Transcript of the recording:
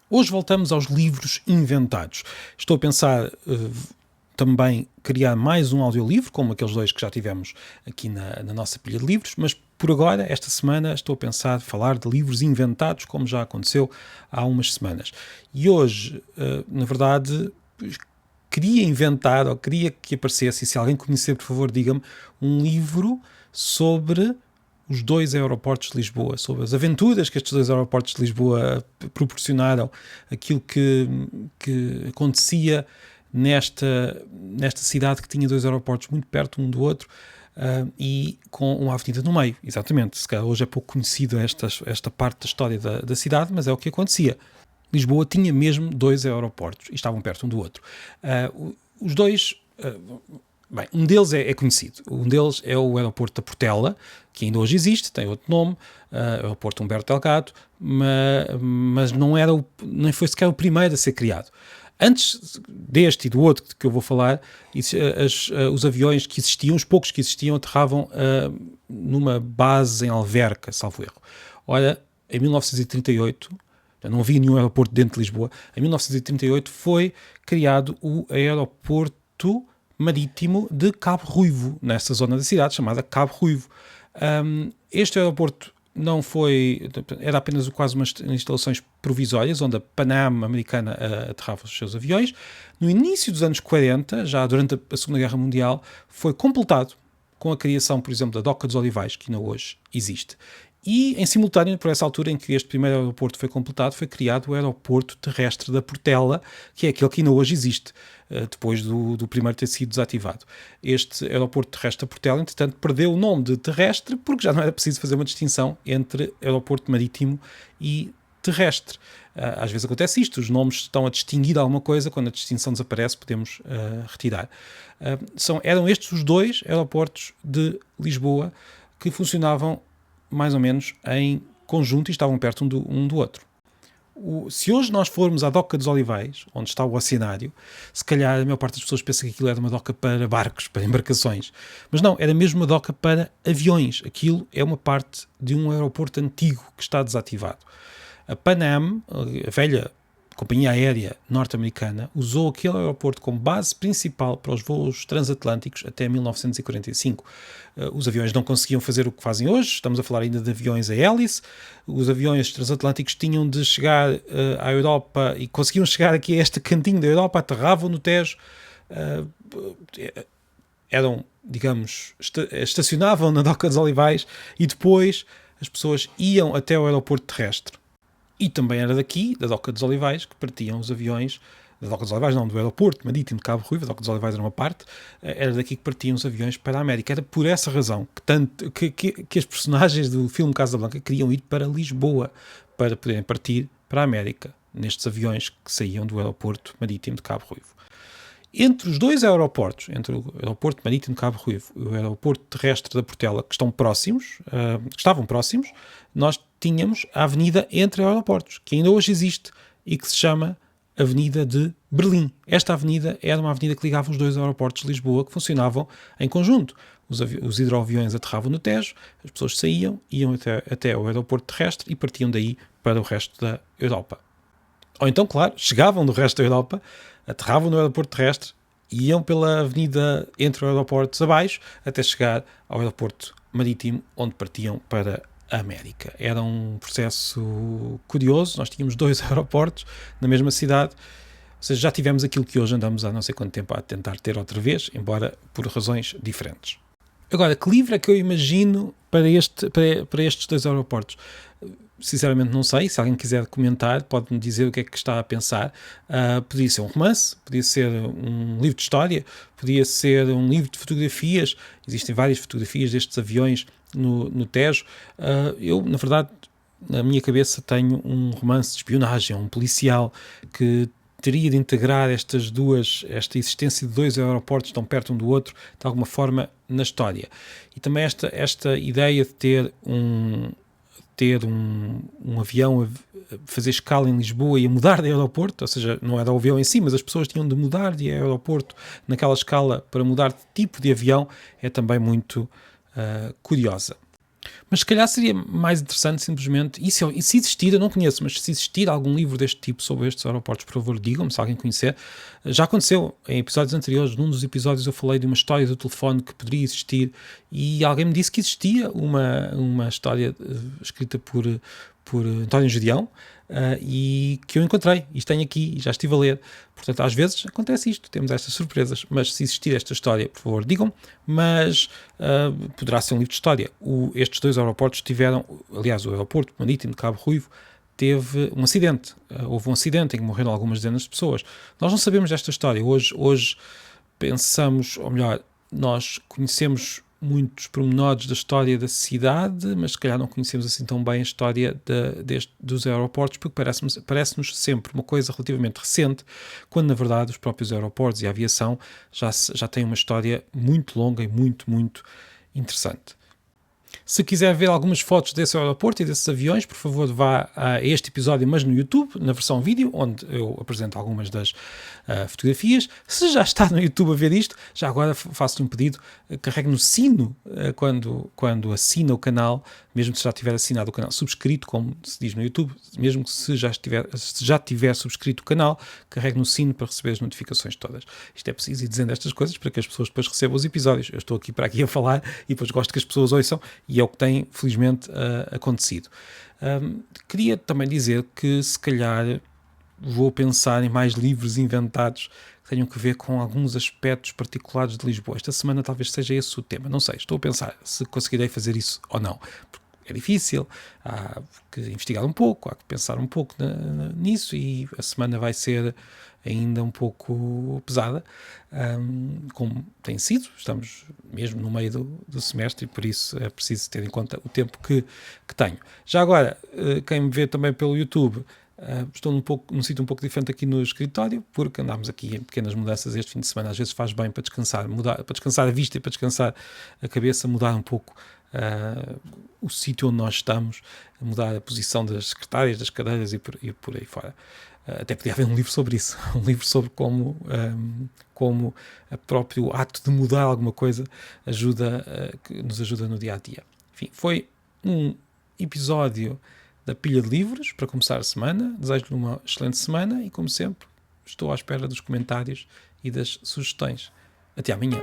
Hoje voltamos aos livros inventados. Estou a pensar também criar mais um audiolivro, como aqueles dois que já tivemos aqui na nossa pilha de livros, mas por agora, esta semana, estou a pensar falar de livros inventados, como já aconteceu há umas semanas. E hoje, na verdade, queria inventar, ou queria que aparecesse, e se alguém conhecer, por favor, diga-me, um livro sobre os dois aeroportos de Lisboa, sobre as aventuras que estes dois aeroportos de Lisboa proporcionaram, aquilo que acontecia nesta cidade que tinha dois aeroportos muito perto um do outro, e com uma avenida no meio, exatamente. Se calhar hoje é pouco conhecido esta parte da história da cidade, mas é o que acontecia. Lisboa tinha mesmo dois aeroportos e estavam perto um do outro. Os dois... Bem, um deles é conhecido. Um deles é o aeroporto da Portela, que ainda hoje existe, tem outro nome, aeroporto Humberto Delgado, mas nem foi sequer o primeiro a ser criado. Antes deste e do outro que eu vou falar, os aviões que existiam, os poucos que existiam, aterravam numa base em Alverca, salvo erro. Olha, em 1938, não havia nenhum aeroporto dentro de Lisboa, em 1938 foi criado o aeroporto marítimo de Cabo Ruivo, nessa zona da cidade chamada Cabo Ruivo. Este aeroporto não foi, era apenas quase umas instalações provisórias, onde a Panam americana aterrava os seus aviões. No início dos anos 40, já durante a Segunda Guerra Mundial, foi completado com a criação, por exemplo, da Doca dos Olivais, que ainda hoje existe. E, em simultâneo, por essa altura em que este primeiro aeroporto foi completado, foi criado o aeroporto terrestre da Portela, que é aquele que ainda hoje existe, depois do primeiro ter sido desativado. Este aeroporto terrestre da Portela, entretanto, perdeu o nome de terrestre, porque já não era preciso fazer uma distinção entre aeroporto marítimo e terrestre. Às vezes acontece isto, os nomes estão a distinguir alguma coisa, quando a distinção desaparece podemos retirar. Eram estes os dois aeroportos de Lisboa que funcionavam mais ou menos em conjunto e estavam perto um do outro. Se hoje nós formos à Doca dos Olivais, onde está o oceanário, se calhar a maior parte das pessoas pensa que aquilo era uma doca para barcos, para embarcações. Mas não, era mesmo uma doca para aviões. Aquilo é uma parte de um aeroporto antigo que está desativado. A Panam, a velha companhia aérea norte-americana, usou aquele aeroporto como base principal para os voos transatlânticos até 1945. Os aviões não conseguiam fazer o que fazem hoje, estamos a falar ainda de aviões a hélice. Os aviões transatlânticos tinham de chegar à Europa e conseguiam chegar aqui a este cantinho da Europa, aterravam no Tejo, estacionavam na Doca dos Olivais e depois as pessoas iam até o aeroporto terrestre. E também era daqui, da Doca dos Olivais, que partiam os aviões, da Doca dos Olivais não, do aeroporto marítimo de Cabo Ruivo, a Doca dos Olivais era uma parte, era daqui que partiam os aviões para a América. Era por essa razão que as personagens do filme Casablanca queriam ir para Lisboa, para poderem partir para a América, nestes aviões que saíam do aeroporto marítimo de Cabo Ruivo. Entre os dois aeroportos, entre o aeroporto marítimo de Cabo Ruivo e o aeroporto terrestre da Portela, que estavam próximos, nós tínhamos a avenida entre aeroportos, que ainda hoje existe e que se chama Avenida de Berlim. Esta avenida era uma avenida que ligava os dois aeroportos de Lisboa, que funcionavam em conjunto. Os hidroaviões aterravam no Tejo, as pessoas saíam, iam até o aeroporto terrestre e partiam daí para o resto da Europa. Ou então, claro, chegavam do resto da Europa, aterravam no aeroporto terrestre, iam pela avenida entre aeroportos abaixo, até chegar ao aeroporto marítimo, onde partiam para a América. Era um processo curioso, nós tínhamos dois aeroportos na mesma cidade, ou seja, já tivemos aquilo que hoje andamos há não sei quanto tempo a tentar ter outra vez, embora por razões diferentes. Agora, que livro é que eu imagino para estes dois aeroportos? Sinceramente não sei, se alguém quiser comentar pode-me dizer o que é que está a pensar. Podia ser um romance, podia ser um livro de história, podia ser um livro de fotografias, existem várias fotografias destes aviões no Tejo. Eu, na verdade, na minha cabeça tenho um romance de espionagem, um policial que teria de integrar esta existência de dois aeroportos tão perto um do outro, de alguma forma, na história. E também esta ideia de ter um avião a fazer escala em Lisboa e a mudar de aeroporto, ou seja, não era o avião em si, mas as pessoas tinham de mudar de aeroporto naquela escala para mudar de tipo de avião, é também muito curiosa. Mas se calhar seria mais interessante simplesmente, e se existir, eu não conheço, mas se existir algum livro deste tipo sobre estes aeroportos, por favor, digam-me, se alguém conhecer. Já aconteceu em episódios anteriores, num dos episódios eu falei de uma história do telefone que poderia existir, e alguém me disse que existia uma história escrita por António Gedeão, e que eu encontrei, e tenho aqui, e já estive a ler. Portanto, às vezes acontece isto, temos estas surpresas, mas se existir esta história, por favor, digam, mas poderá ser um livro de história. Estes dois aeroportos tiveram, aliás, o aeroporto marítimo de Cabo Ruivo teve um acidente, houve um acidente em que morreram algumas dezenas de pessoas. Nós não sabemos desta história, hoje pensamos, ou melhor, nós conhecemos muitos pormenores da história da cidade, mas se calhar não conhecemos assim tão bem a história dos aeroportos, porque parece-nos sempre uma coisa relativamente recente, quando na verdade os próprios aeroportos e a aviação já têm uma história muito longa e muito, muito interessante. Se quiser ver algumas fotos desse aeroporto e desses aviões, por favor vá a este episódio, mas no YouTube, na versão vídeo, onde eu apresento algumas das fotografias. Se já está no YouTube a ver isto, já agora faço-lhe um pedido, carregue no sino quando assina o canal, mesmo se já tiver assinado o canal, subscrito, como se diz no YouTube, mesmo se já tiver subscrito o canal, carregue no sino para receber as notificações todas. Isto é preciso ir dizendo estas coisas para que as pessoas depois recebam os episódios. Eu estou aqui para aqui a falar e depois gosto que as pessoas ouçam, e é o que tem, felizmente, acontecido. Queria também dizer que, se calhar, vou pensar em mais livros inventados que tenham que ver com alguns aspectos particulares de Lisboa. Esta semana talvez seja esse o tema. Não sei, estou a pensar se conseguirei fazer isso ou não. Porque é difícil, há que investigar um pouco, há que pensar um pouco nisso, e a semana vai ser ainda um pouco pesada, como tem sido. Estamos mesmo no meio do semestre e por isso é preciso ter em conta o tempo que tenho. Já agora, quem me vê também pelo YouTube, estou num sítio um pouco diferente aqui no escritório, porque andámos aqui em pequenas mudanças este fim de semana. Às vezes faz bem para descansar, para descansar a vista e para descansar a cabeça, mudar um pouco o sítio onde nós estamos, mudar a posição das secretárias, das cadeiras e por aí fora. Até podia haver um livro sobre isso, um livro sobre como o próprio ato de mudar alguma coisa nos ajuda no dia-a-dia. Enfim, foi um episódio da pilha de livros para começar a semana. Desejo-lhe uma excelente semana e, como sempre, estou à espera dos comentários e das sugestões. Até amanhã.